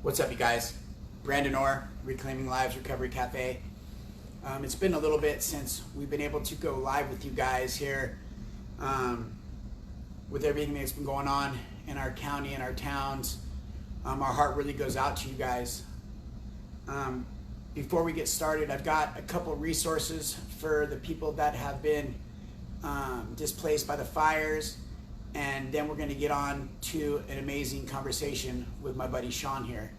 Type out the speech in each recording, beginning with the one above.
What's up, you guys? Brandon Orr, Reclaiming Lives Recovery Cafe. It's been a little bit since we've been able to go live with you guys here with everything that's been going on in our county and our towns. Our heart really goes out to you guys. Before we get started, I've got a couple resources for the people that have been displaced by the fires, and then we're going to get on to an amazing conversation with my buddy Shawn here.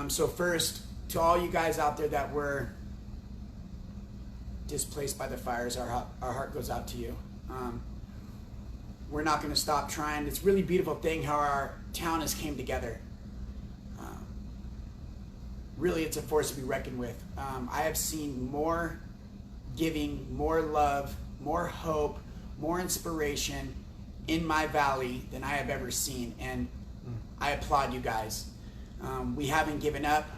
So first, to all you guys out there that were displaced by the fires, our heart goes out to you. We're not going to stop trying. It's a really beautiful thing how our town has came together. Really, it's a force to be reckoned with. I have seen more giving, more love, more hope, more inspiration in my valley than I have ever seen, and I applaud you guys. We haven't given up.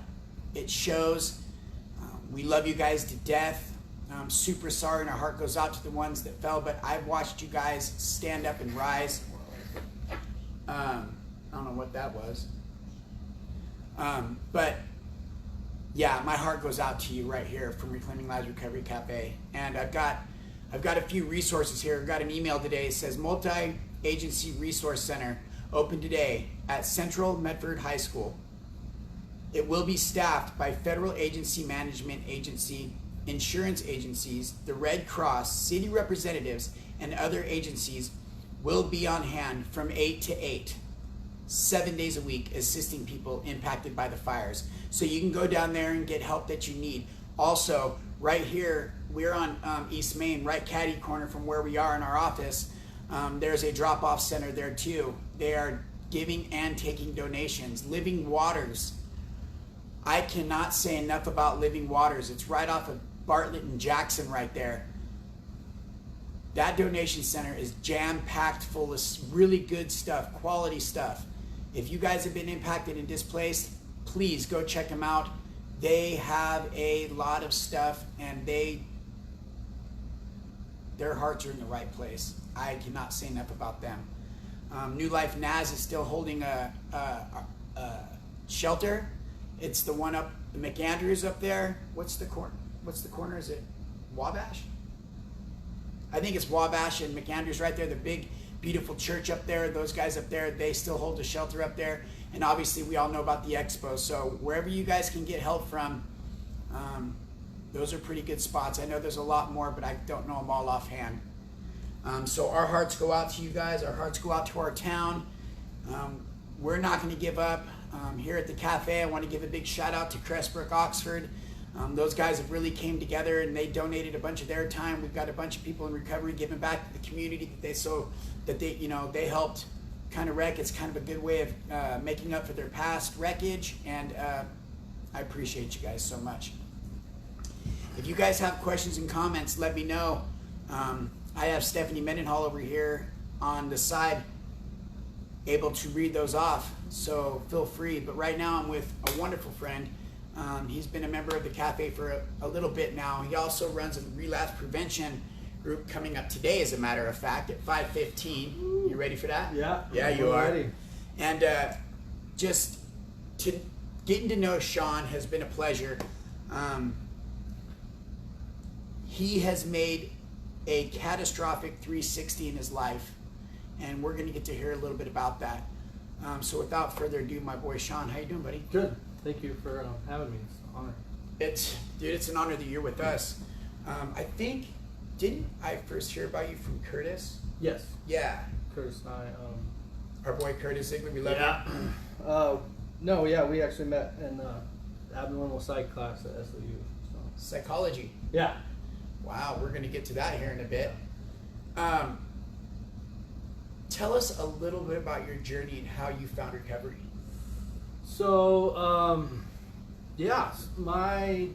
It shows. We love you guys to death. I'm super sorry, and our heart goes out to the ones that fell, but I've watched you guys stand up and rise. I don't know what that was. But yeah, my heart goes out to you right here from Reclaiming Lives Recovery Cafe. And I've got a few resources here. I've got an email today. It says Multi-Agency Resource Center open today at Central Medford High School. It will be staffed by federal agency management agency, insurance agencies, the Red Cross, city representatives, and other agencies will be on hand from 8 to 8, 7 days a week, assisting people impacted by the fires. So you can go down there and get help that you need. Also, right here, we're on East Main, right catty corner from where we are in our office. There's a drop-off center there too. They are giving and taking donations. Living Waters. I cannot say enough about Living Waters. It's right off of Bartlett and Jackson right there. That donation center is jam-packed full of really good stuff, quality stuff. If you guys have been impacted and displaced, please go check them out. They have a lot of stuff, and their hearts are in the right place. I cannot say enough about them. New Life Naz is still holding a shelter. It's the one up the McAndrews up there. What's the corner? Is it Wabash? I think it's Wabash and McAndrews right there. The big, beautiful church up there. Those guys up there, they still hold a shelter up there. And obviously, we all know about the expo. So wherever you guys can get help from, those are pretty good spots. I know there's a lot more, but I don't know them all offhand. So our hearts go out to you guys. Our hearts go out to our town. We're not going to give up. Here at the cafe, I want to give a big shout out to Crestbrook Oxford. Those guys have really came together, and they donated a bunch of their time. We've got a bunch of people in recovery giving back to the community that they helped kind of wreck. It's kind of a good way of making up for their past wreckage, and I appreciate you guys so much. If you guys have questions and comments, let me know. I have Stephanie Mendenhall over here on the side able to read those off, so feel free. But right now I'm with a wonderful friend. He's been a member of the cafe for a little bit now. He also runs a relapse prevention group coming up today, as a matter of fact, at 5:15. You ready for that? Yeah, you are. Ready. And just getting to know Shawn has been a pleasure. He has made a catastrophic 360 in his life, and we're going to get to hear a little bit about that. So without further ado, my boy Shawn, how you doing, buddy? Good. Thank you for having me. It's an honor. It's an honor that you're with us. I think, didn't I first hear about you from Curtis? Yes. Yeah. Curtis and I. Our boy Curtis Ziegler, we love him. No, yeah, we actually met in abnormal psych class at SOU. So. Psychology. Yeah. Wow, we're going to get to that here in a bit. Tell us a little bit about your journey and how you found recovery. So, my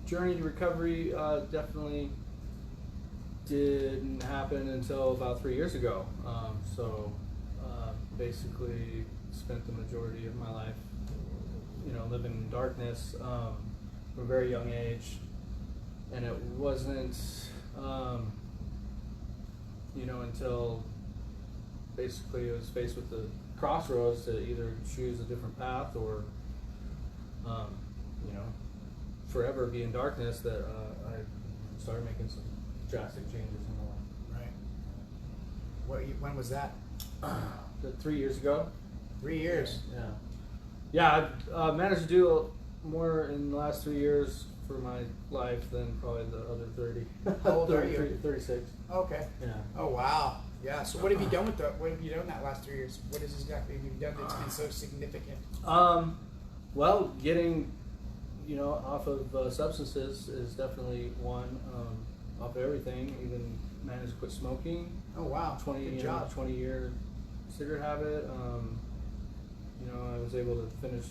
journey to recovery definitely didn't happen until about 3 years ago. Basically spent the majority of my life, living in darkness from a very young age. And it wasn't, until basically was faced with the crossroads to either choose a different path or, you know, forever be in darkness, that I started making some drastic changes in my life. Right. When was that? 3 years ago. 3 years. Yeah. Yeah, I've managed to do more in the last 3 years for my life than probably the other 30. How old are you? 36. Okay. Yeah. Oh wow. Yeah. So what have you done with what have you done that last 3 years? What is exactly have you done that's been so significant? Well, getting, you know, off of substances is definitely one. Off of everything, even managed to quit smoking. Oh wow. 20-year cigarette habit. You know, I was able to finish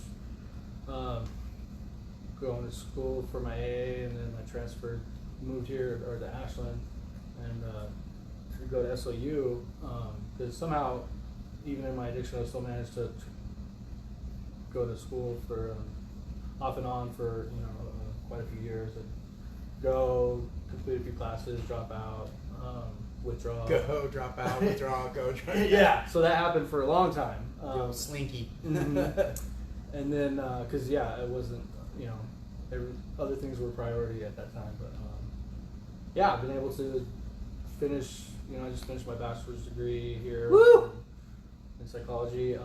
going to school for my AA, and then I transferred, moved here or to Ashland, and to go to SOU, because somehow, even in my addiction, I still managed to go to school for off and on for, you know, quite a few years. I'd go, complete a few classes, drop out, withdraw. Go, drop out, withdraw, go, drop out. Yeah, so that happened for a long time. Slinky. And then, because it wasn't, you know, other things were priority at that time. But yeah, I've been able to finish. You know, I just finished my bachelor's degree here. Woo! In psychology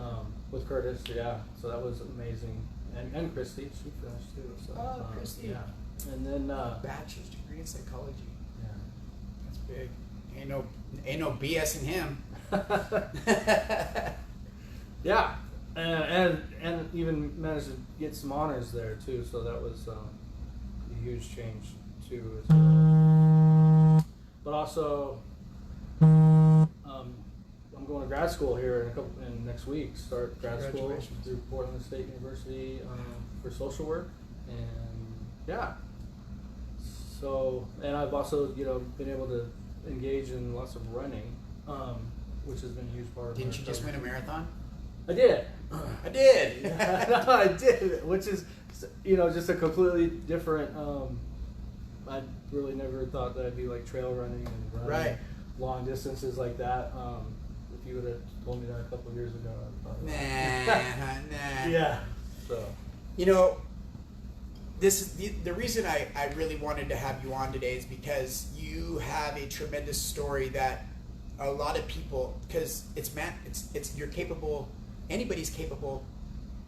with Curtis. Yeah, so that was amazing. And Christy, she finished too. So, Christy. Yeah. And then bachelor's degree in psychology. Yeah, that's big. Ain't no BS in him. Yeah, and even managed to get some honors there too. So that was a huge change too. As well. But also, I'm going to grad school here in next week. Start grad school through Portland State University for social work, and yeah. So, and I've also, you know, been able to engage in lots of running, which has been a huge part of Didn't you just win a marathon? I did. I did. No, I did, which is, you know, just a completely different. I really never thought that I'd be like trail running and running long distances like that. If you would have told me that a couple of years ago, I'd probably nah. Yeah. So, you know, this is the reason I really wanted to have you on today is because you have a tremendous story that a lot of people, because it's you're capable, anybody's capable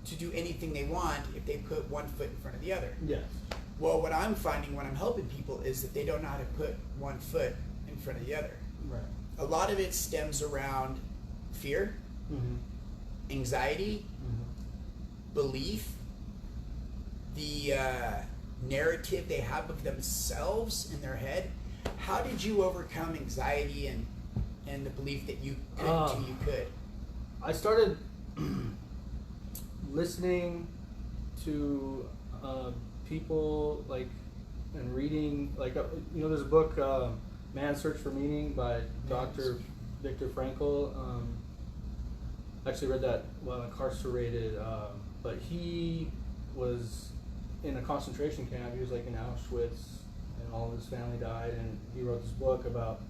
to do anything they want if they put one foot in front of the other. yes. Well, what I'm finding when I'm helping people is that they don't know how to put one foot in front of the other. Right. A lot of it stems around fear, anxiety, belief, the narrative they have of themselves in their head. How did you overcome anxiety and the belief that you could until you could? I started listening to people, like, and reading, like, you know, there's a book, Man's Search for Meaning by Dr. Viktor Frankl. I actually read that while incarcerated, but he was in a concentration camp. He was like in Auschwitz, and all of his family died, and he wrote this book about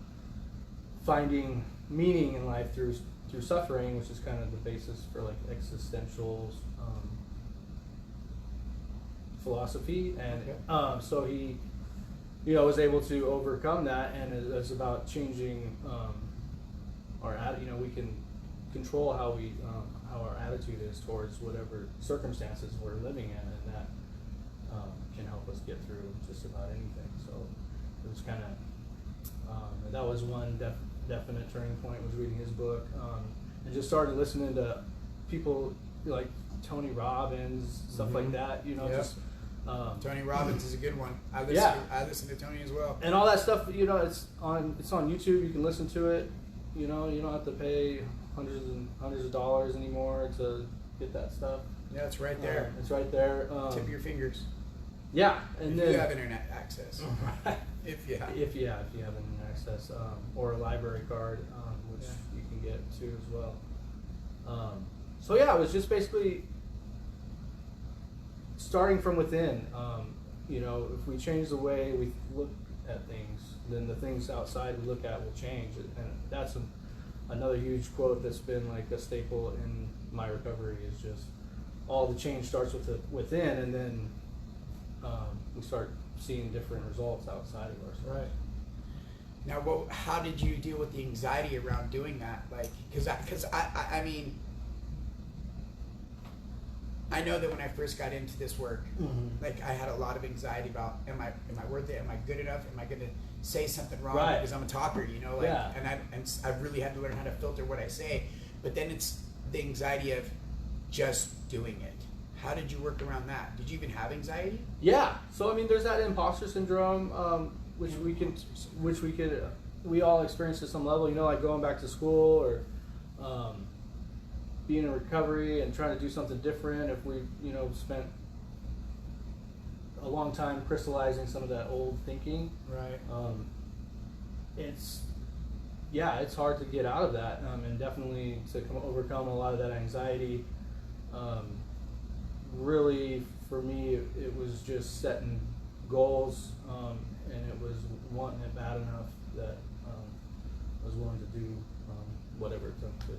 finding meaning in life through suffering, which is kind of the basis for like existential philosophy. And so he, you know, was able to overcome that, and it's about changing our attitude. You know, we can control how our attitude is towards whatever circumstances we're living in, and that can help us get through just about anything. So it was kind of that was one definite turning point, was reading his book, and just started listening to people like Tony Robbins, stuff like that. You know, just Tony Robbins is a good one. I listen to Tony as well. And all that stuff, you know, it's on YouTube. You can listen to it. You know, you don't have to pay hundreds and hundreds of dollars anymore to get that stuff. Yeah, it's right there. It's right there. Tip your fingers. Yeah, and if then you have internet access. If you have internet access, or a library card, which you can get too as well. So yeah, it was just basically starting from within. You know, if we change the way we look at things, then the things outside we look at will change, and that's another huge quote that's been like a staple in my recovery is just all the change starts within, and then we start seeing different results outside of ourselves. Right. Now, how did you deal with the anxiety around doing that? Like, because I mean, I know that when I first got into this work, like I had a lot of anxiety about, am I worth it? Am I good enough? Am I going to say something wrong because I'm a talker? You know, like, and I really had to learn how to filter what I say. But then it's the anxiety of just doing it. How did you work around that? Did you even have anxiety? Yeah. So I mean, there's that imposter syndrome, which we all experience at some level. You know, like going back to school or being in recovery and trying to do something different. If we, spent a long time crystallizing some of that old thinking, right? It's hard to get out of that, and definitely to overcome a lot of that anxiety. Really, for me, it was just setting goals, and it was wanting it bad enough that I was willing to do whatever it took to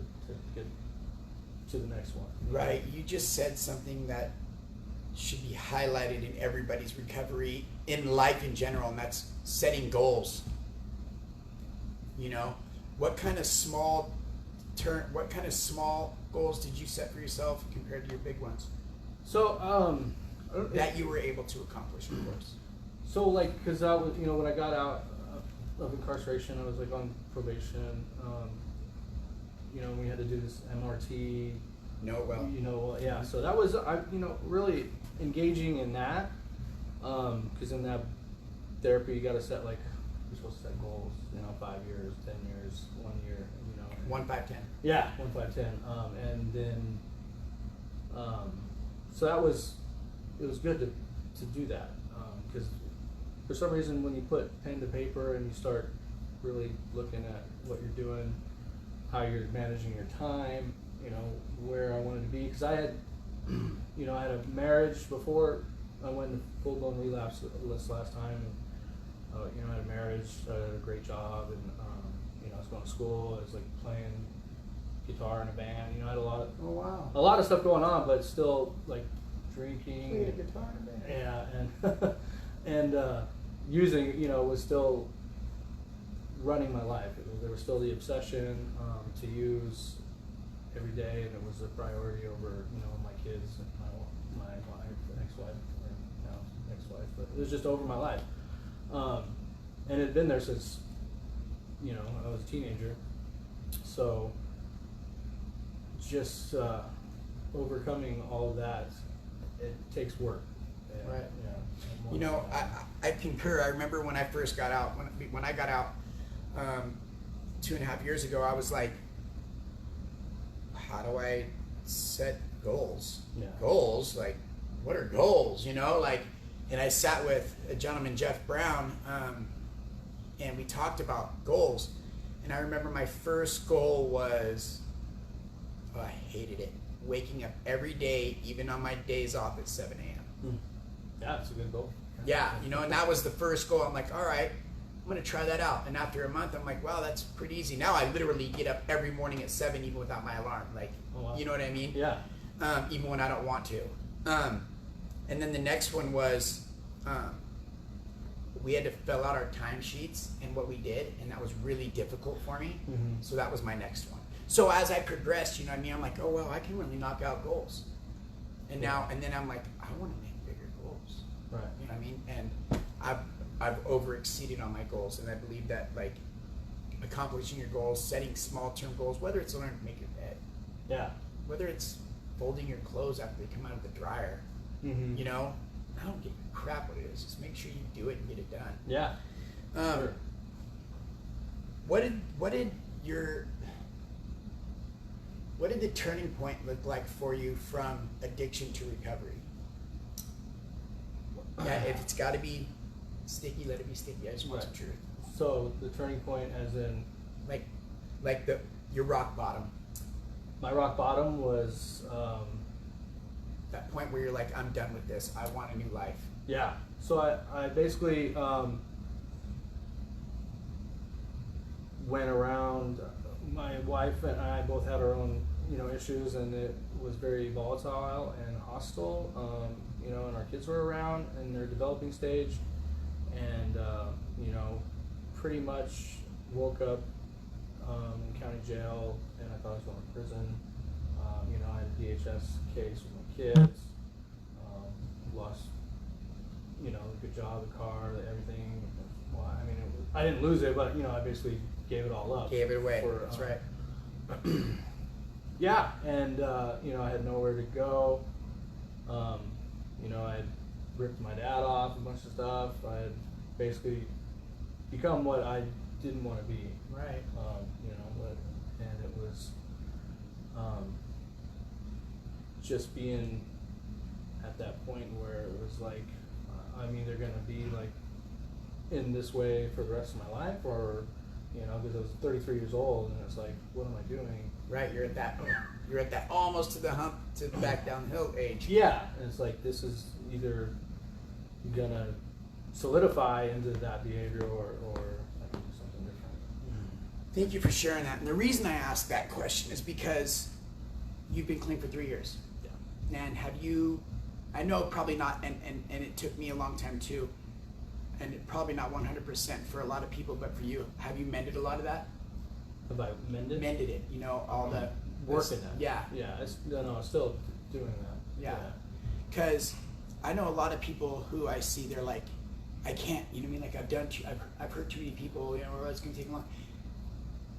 get to the next one. Right. You just said something that should be highlighted in everybody's recovery, in life in general, and that's setting goals. You know, what kind of small goals did you set for yourself compared to your big ones? So, that you were able to accomplish, of course. So, like, because I was, when I got out of incarceration, I was like on probation. We had to do this MRT. Yeah. So that was, really engaging in that. Because in that therapy, you got to set you're supposed to set goals. 5 years, 10 years, 1 year. 1, 5, 10. Yeah, 1, 5, 10. And then, so it was good to do that, because for some reason when you put pen to paper and you start really looking at what you're doing, how you're managing your time, where I wanted to be, because I had, I had a marriage before I went into full-blown relapse this last time, and I had a marriage, I had a great job, and I was going to school, I was playing guitar in a band, I had a lot of stuff going on, but still drinking. Played a guitar in a band. Yeah, and using, was still running my life. There was still the obsession to use every day, and it was a priority over, my kids and my wife, ex-wife, or now ex-wife, but it was just over my life. And it had been there since, I was a teenager. So just overcoming all of that, it takes work. And, right. Yeah. I concur. I remember when I first got out, when I got out 2.5 years ago, I was like, how do I set goals? Yeah. Goals? What are goals? And I sat with a gentleman, Jeff Brown, and we talked about goals. And I remember my first goal was, I hated it, waking up every day, even on my days off, at 7 a.m. Yeah, it's a good goal. Yeah, and that was the first goal. I'm like, all right, I'm going to try that out. And after a month, I'm like, wow, that's pretty easy. Now I literally get up every morning at 7, even without my alarm. Oh, wow. You know what I mean? Yeah. Even when I don't want to. And then the next one was, we had to fill out our timesheets and what we did, and that was really difficult for me. Mm-hmm. So that was my next one. So as I progressed, I'm like, oh well, I can really knock out goals. And then I'm like, I want to make bigger goals. Right. You know what I mean? And I've over exceeded on my goals, and I believe that accomplishing your goals, setting small term goals, whether it's learning to make your bed, Yeah. whether it's folding your clothes after they come out of the dryer, Mm-hmm. I don't give a crap what it is. Just make sure you do it and get it done. Yeah. Sure. What did the turning point look like for you from addiction to recovery? Yeah, if it's got to be sticky, let it be sticky. I just want some truth. So the turning point, as in, your rock bottom. my rock bottom was, That point where you're like, I'm done with this. I want a new life. yeah. So I basically went around my wife and I both had our own, issues, and it was very volatile and hostile. And our kids were around in their developing stage, and pretty much woke up in county jail, and I thought I was going to prison. I had a DHS case with my kids. Lost, a good job, the car, everything. Well, I mean, I didn't lose it, but I basically gave it all up. Gave it away. That's right. Yeah, and I had nowhere to go. I had ripped my dad off, a bunch of stuff. I had basically become what I didn't want to be. Right. And it was just being at that point where it was like, I'm either gonna be like in this way for the rest of my life, or because I was 33 years old, and it's like, what am I doing? Right, you're at that almost to the hump to the back downhill age. Yeah, and it's like, this is either gonna solidify into that behavior, or I can do something different. Thank you for sharing that. And the reason I asked that question is because you've been clean for 3 years. Yeah. And have you, I know probably not, and it took me a long time too, and it probably not 100% for a lot of people, but for you, have you mended a lot of that? Have I mended? Mended it, all the working that. Yeah. Yeah, I'm still doing that. Yeah. Because I know a lot of people who I see, they're like, I can't, you know what I mean? Like I've heard too many people, or it's going to take long.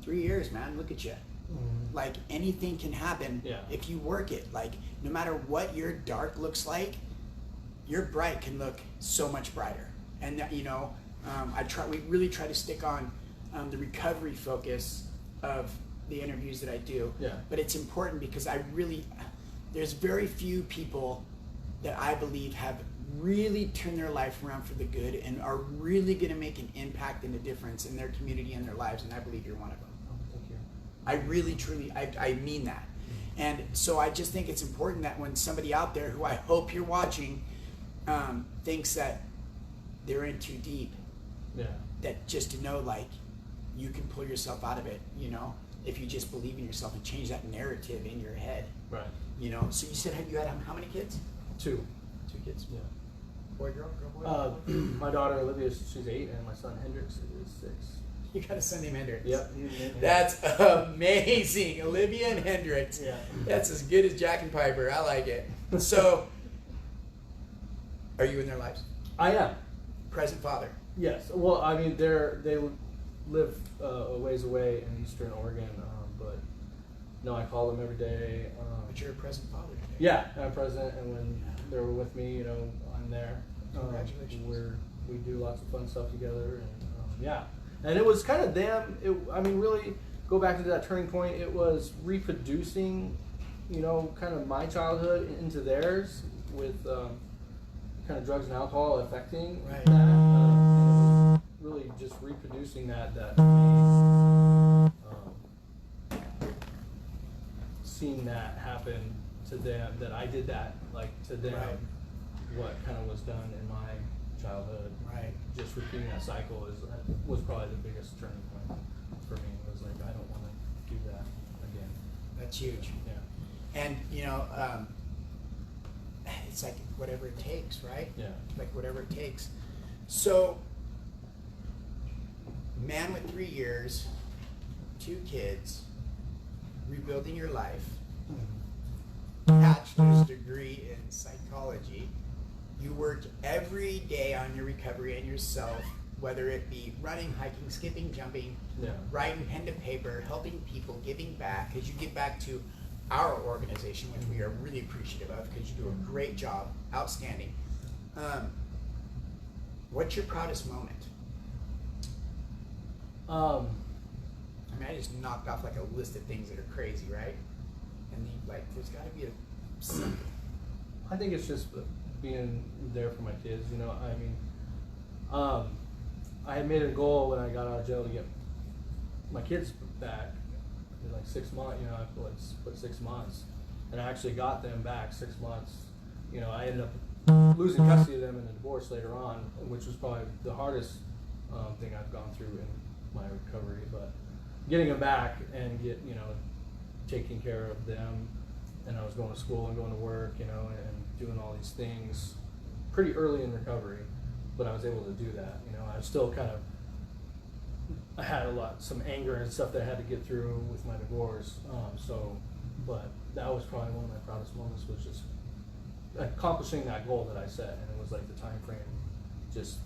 3 years, man, look at you. Mm-hmm. Like anything can happen if you work it. Like no matter what your dark looks like, your bright can look so much brighter. And we really try to stick on the recovery focus of the interviews that I do. Yeah. But it's important because there's very few people that I believe have really turned their life around for the good and are really going to make an impact and a difference in their community and their lives, and I believe you're one of them. Oh, thank you. I really, truly, I mean that. And so I just think it's important that when somebody out there who I hope you're watching thinks that they're in too deep, that just to know, like, you can pull yourself out of it, if you just believe in yourself and change that narrative in your head. Right. So you said, have you had how many kids? 2. 2 kids. Yeah. Boy, girl, boy. My daughter Olivia, she's 8, and my son Hendrix is 6. You got a son named Hendrix. Yep. That's amazing. Olivia and Hendrix. Yeah. That's as good as Jack and Piper. I like it. So, are you in their lives? I am. Present father. Yes. Well, I mean, they live a ways away in Eastern Oregon, but no, I call them every day. But you're a present father today. Yeah, I'm present, and when they're with me, I'm there. Congratulations. We do lots of fun stuff together, and and it was kind of them. Really go back to that turning point. It was reproducing, kind of my childhood into theirs with kind of drugs and alcohol affecting that. And it was really just reproducing that seeing that happen to them, that I did that, like, to them. Right. What kind of was done in my childhood, Right. just repeating that cycle was probably the biggest turning point for me. It was like, I don't want to do that again. That's huge. Yeah. And, it's like whatever it takes, right? Yeah. Like whatever it takes. So, man with 3 years, 2 kids, rebuilding your life, bachelor's degree in psychology. You worked every day on your recovery and yourself, whether it be running, hiking, skipping, jumping, writing pen to paper, helping people, giving back, because you give back to our organization, which we are really appreciative of, because you do a great job, outstanding. What's your proudest moment? I mean, I just knocked off like a list of things that are crazy, right? And there's got to be something. I think it's just being there for my kids. I mean, I had made a goal when I got out of jail to get my kids back in like 6 months. I put 6 months, and I actually got them back 6 months. I ended up losing custody of them in a divorce later on, which was probably the hardest thing I've gone through in my recovery. But getting them back and taking care of them. And I was going to school and going to work, and doing all these things pretty early in recovery, but I was able to do that. I was still I had some anger and stuff that I had to get through with my divorce. But that was probably one of my proudest moments, was just accomplishing that goal that I set. And it was like the time frame, just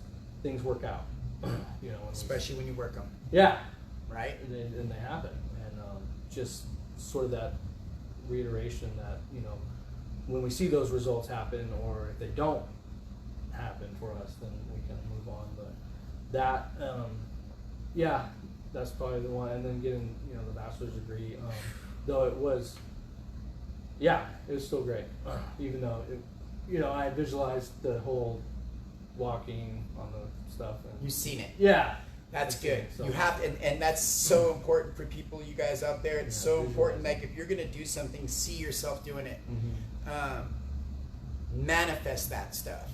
things work out, Especially when you work them. Yeah. Right? And they happen. And just sort of that reiteration that, when we see those results happen, or if they don't happen for us, then we can move on. But that, that's probably the one. And then getting, the bachelor's degree, though it was still great. Even though I visualized the whole walking on the stuff. And you've seen it. Yeah. That's good. So. You have to, and that's so important for people, you guys out there. It's so important. Like, if you're gonna do something, see yourself doing it. Manifest that stuff.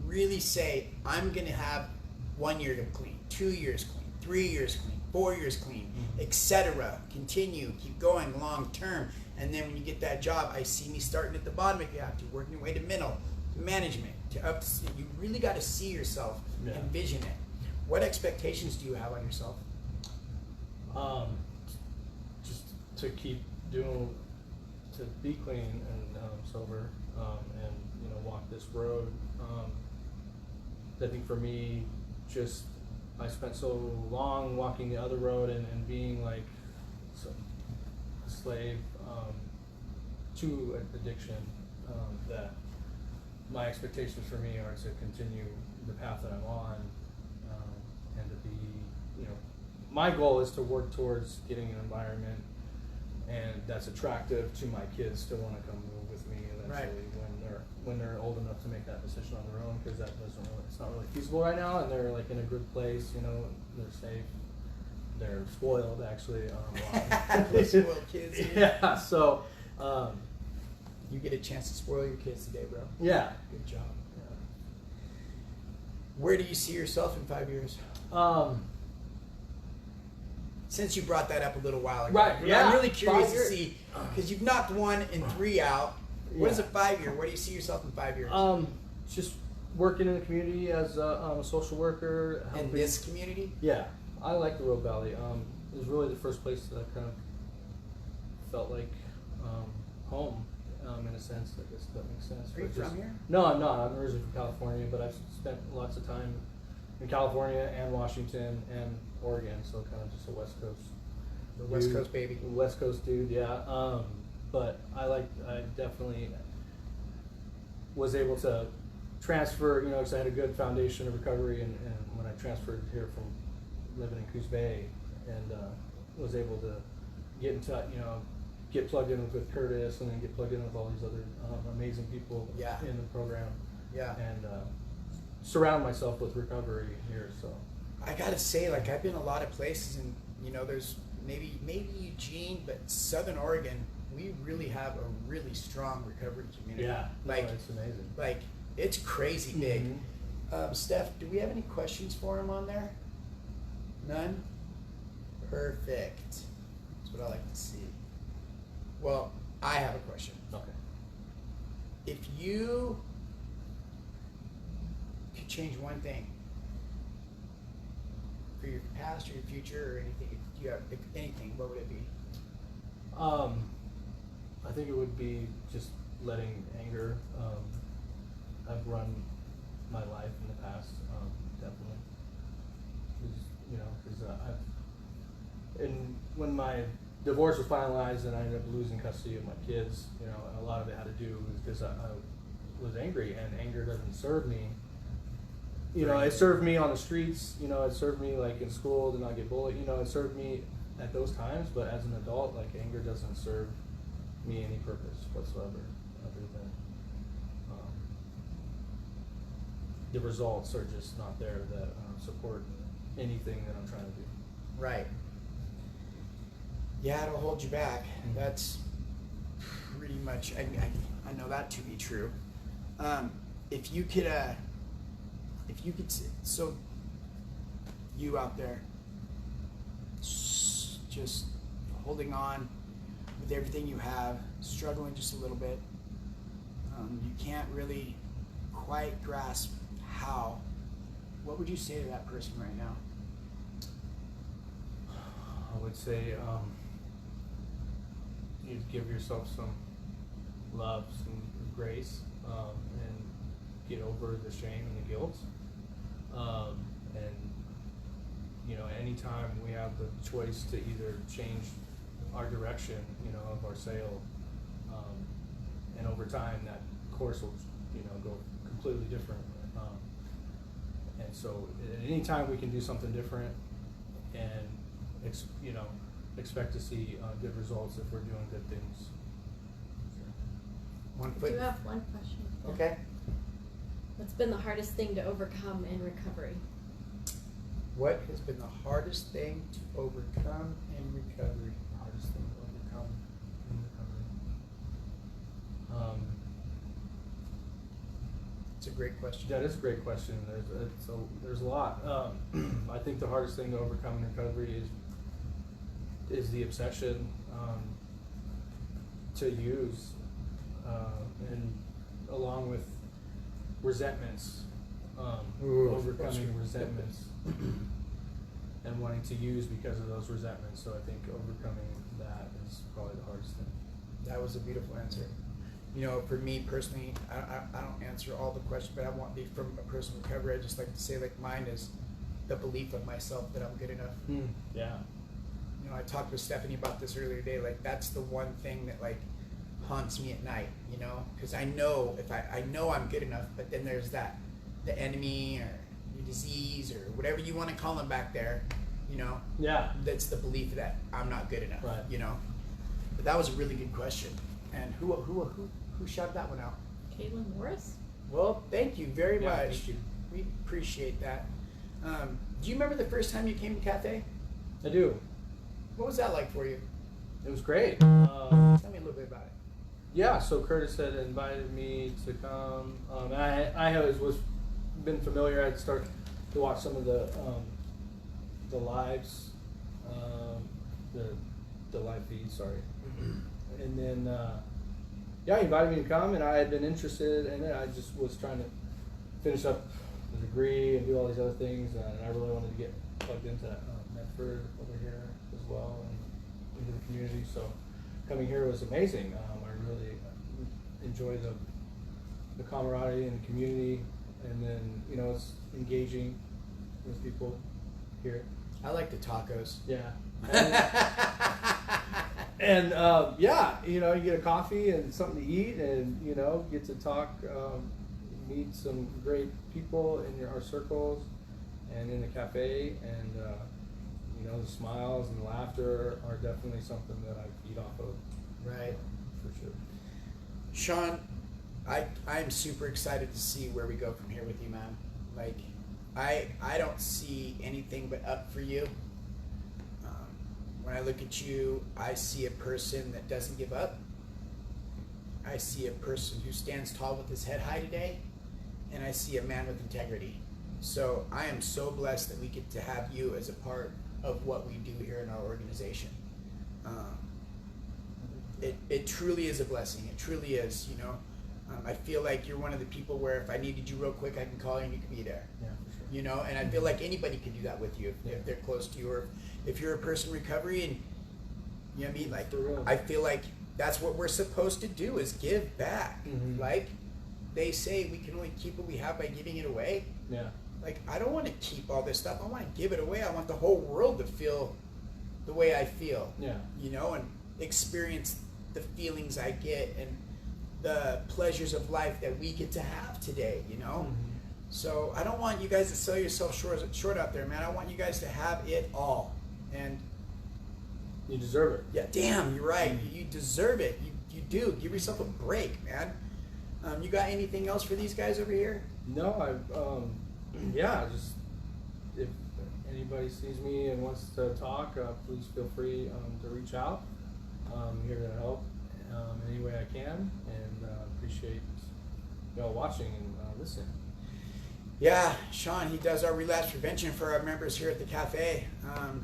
Really say, I'm gonna have 1 year clean, 2 years clean, 3 years clean, 4 years clean, etc. Continue, keep going long term. And then when you get that job, I see me starting at the bottom if you have to, working your way to middle, to management, to up. You really got to see yourself, envision it. What expectations do you have on yourself? Just to keep doing, to be clean and sober, and walk this road. I think for me, I spent so long walking the other road and being like a slave to addiction, that my expectations for me are to continue the path that I'm on. And to be, my goal is to work towards getting an environment and that's attractive to my kids to want to come move with me eventually, when they're old enough to make that decision on their own, because it's not really feasible right now, and they're like in a good place, they're safe, they're spoiled actually. They're spoiled kids. Yeah, so you get a chance to spoil your kids today, bro. Yeah, good job. Yeah. Where do you see yourself in 5 years? Since you brought that up a little while ago, right? Yeah, I'm really curious to see, because you've knocked 1 and 3 out. What is a 5 year? Where do you see yourself in 5 years? Just working in the community as a social worker. In this community? Yeah, I like the Rogue Valley. It was really the first place that I kind of felt like home, in a sense. I guess that makes sense. Are you from here? No, I'm not. I'm originally from California, but I've spent lots of time in California and Washington and Oregon, so kind of just a West Coast. The West Coast baby. West Coast dude, yeah. But I definitely was able to transfer, because I had a good foundation of recovery, and when I transferred here from living in Coos Bay, and was able to get in touch, get plugged in with Curtis, and then get plugged in with all these other amazing people in the program, and surround myself with recovery here. So I gotta say, like, I've been a lot of places, and there's maybe Eugene, but Southern Oregon, we really have a really strong recovery community. Yeah, like it's amazing. Like, it's crazy big. Steph, do we have any questions for him on there? None? Perfect. That's what I like to see. Well, I have a question. Okay. If you could change one thing for your past or your future or anything, if you have anything, what would it be? I think it would be just letting anger. I've run my life in the past, definitely. And when my divorce was finalized and I ended up losing custody of my kids, a lot of it had to do with because I was angry, and anger doesn't serve me. It served me on the streets. It served me like in school to not get bullied. It served me at those times, but as an adult, like, anger doesn't serve me any purpose whatsoever, other than the results are just not there that support anything that I'm trying to do. Right. Yeah, it'll hold you back. That's pretty much, I know that to be true. If you could, so you out there, just holding on with everything you have, struggling just a little bit. You can't really quite grasp how. What would you say to that person right now? I would say you'd give yourself some love, some grace, and get over the shame and the guilt. And you know, anytime we have the choice to either change our direction, you know, of our sail, and over time that course will, you know, go completely different. And so, at any time we can do something different, and you know, expect to see good results if we're doing good things. One I foot. do have one question. Okay. What's been the hardest thing to overcome in recovery? What has been the hardest thing to overcome in recovery? Hardest thing to overcome in recovery. It's a great question. That is a great question. There's a lot. I think the hardest thing to overcome in recovery is the obsession to use, and along with resentments, overcoming resentments, and wanting to use because of those resentments. So I think overcoming that is probably the hardest thing. That was a beautiful answer. You know, for me personally, I don't answer all the questions, but I want to be from a personal recovery. I just like to say, like, mine is the belief of myself that I'm good enough. Yeah. You know, I talked with Stephanie about this earlier today. Like, that's the one thing that like haunts me at night. You know, because I know if I know I'm good enough, but then there's that the enemy or your disease or whatever you want to call them back there. You know. Yeah. That's the belief that I'm not good enough. Right. You know. But that was a really good question. And who shouted that one out? Caitlin Morris? Well, thank you very much. Thank you. We appreciate that. Do you remember the first time you came to Cafe? I do. What was that like for you? It was great. Tell me a little bit about it. Yeah, so Curtis had invited me to come. And I always was been familiar. I'd start to watch some of the lives, the live feed. Sorry, and then yeah, he invited me to come, and I had been interested, and then I just was trying to finish up the degree and do all these other things, and I really wanted to get plugged into Medford over here as well and into the community. So coming here was amazing. I really enjoy the camaraderie and the community, and then, you know, it's engaging with people here. I like the tacos. Yeah. And yeah, you know, you get a coffee and something to eat, and, you know, get to talk, meet some great people in our circles and in the cafe, and you know, the smiles and the laughter are definitely something that I feed off of. Right. For sure. Shawn, I'm super excited to see where we go from here with you, man. Like, I don't see anything but up for you. When I look at you, I see a person that doesn't give up. I see a person who stands tall with his head high today, and I see a man with integrity. So I am so blessed that we get to have you as a part of what we do here in our organization. It truly is a blessing. It truly is, you know. I feel like you're one of the people where if I needed you real quick, I can call you and you can be there. Yeah, for sure. You know, and I feel like anybody can do that with you if they're close to you, or if you're a person in recovery, and you know what I mean. Like, I feel like that's what we're supposed to do, is give back. Mm-hmm. Like they say, we can only keep what we have by giving it away. Yeah. Like, I don't want to keep all this stuff. I want to give it away. I want the whole world to feel the way I feel. Yeah. You know, and experience the feelings I get and the pleasures of life that we get to have today, you know? Mm-hmm. So I don't want you guys to sell yourself short out there, man. I want you guys to have it all. And you deserve it. yeah, damn, you're right. You deserve it. You do. Give yourself a break, man. You got anything else for these guys over here? No, yeah, just if anybody sees me and wants to talk, please feel free to reach out. I'm here to help any way I can, and appreciate y'all watching and listening. Yeah, Shawn, he does our relapse prevention for our members here at the cafe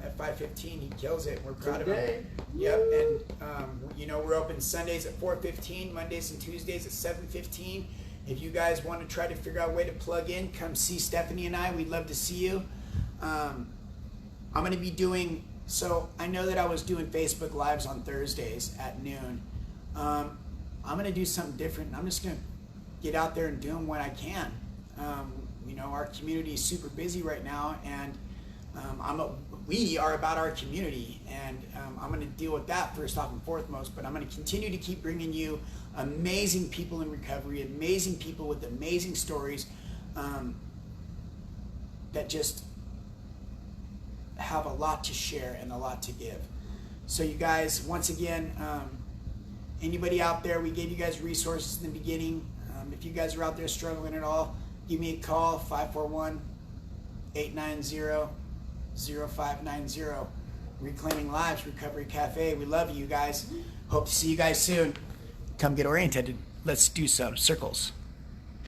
at 5:15. He kills it. We're proud of him. Yep, and you know, we're open Sundays at 4:15, Mondays and Tuesdays at 7:15. If you guys want to try to figure out a way to plug in, come see Stephanie and I. We'd love to see you. I'm going to be doing, so I know that I was doing Facebook Lives on Thursdays at noon. I'm going to do something different. I'm just going to get out there and do them when I can. You know, our community is super busy right now, and we are about our community, and I'm going to deal with that first off and foremost, but I'm going to continue to keep bringing you amazing people in recovery, amazing people with amazing stories that just have a lot to share and a lot to give. So you guys, once again, anybody out there, we gave you guys resources in the beginning. If you guys are out there struggling at all, give me a call, 541-890-0590. Reclaiming Lives Recovery Cafe. We love you guys. Hope to see you guys soon. Come get oriented. Let's do some circles.